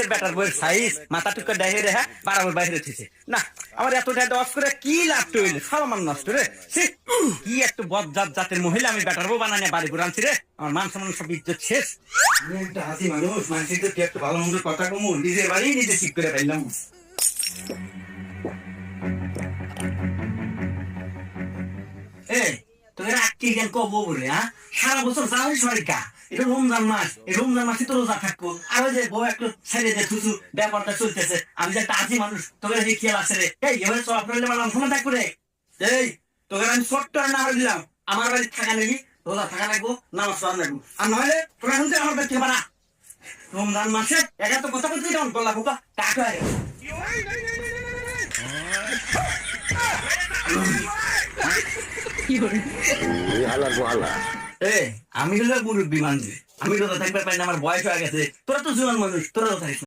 better বইয়ের size মাথা টুকা দেখে রে হ্যাঁ বারাবর বাইরে উঠেছে না আমার এতটা দশ করে কি লাভ হইলে সালমান নষ্ট রে কি একটু বদজাত জাতের মহিলা আমি বেটার বউ বানানি বাড়ি করে আনছি রে আমার মান সম্মান সব ইজ্জত শেষ আমি একটা হাসি মানুষ মানুষের কি একটু ভালো মন্দ কথা কমু নিজের বাড়ি নিজে ঠিক করে পাইলাম তোকে রাখতে কেন কবো বলে হ্যাঁ সারা বছর যাওয়াই সরিকা এটা রমজান মাস এই রমজান মাসে তো রোজা থাকবো আর ওই যে বউ একটু ছেড়ে দে থুসু ব্যাপারটা চলতেছে আমি যে একটা আজি মানুষ তোকে যে খেয়াল আছে রে এই এবারে সব আপনার বললাম শোনা থাকবো রে এই তোকে আমি ছোট্ট না হয়ে দিলাম আমার বাড়ি থাকা নাকি রোজা থাকা লাগবো নামাজ পড়া লাগবো আর নইলে তোরা শুনতে আমার বাড়ি থেকে বানা রমজান মাসে একা তো কথা বলতে কেমন করলা বোকা টাকা হয়ে আমি হলো মুরব্বী মানুষ আমি রোজা থাকতে পারি না আমার বয়স হয়ে গেছে তোরা তো জোয়ান মানুষ তোরা তো থাকিস